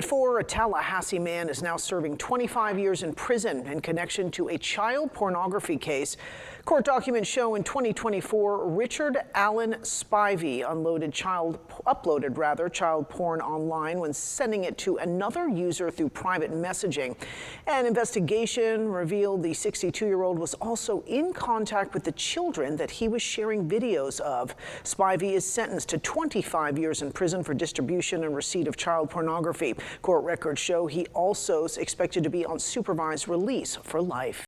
at 4, a Tallahassee man is now serving 25 years in prison in connection to a child pornography case. Court documents show in 2024, Richard Allen Spivey uploaded child porn online when sending it to another user through private messaging. An investigation revealed the 62-year-old was also in contact with the children that he was sharing videos of. Spivey is sentenced to 25 years in prison for distribution and receipt of child pornography. Court records show he also is expected to be on supervised release for life.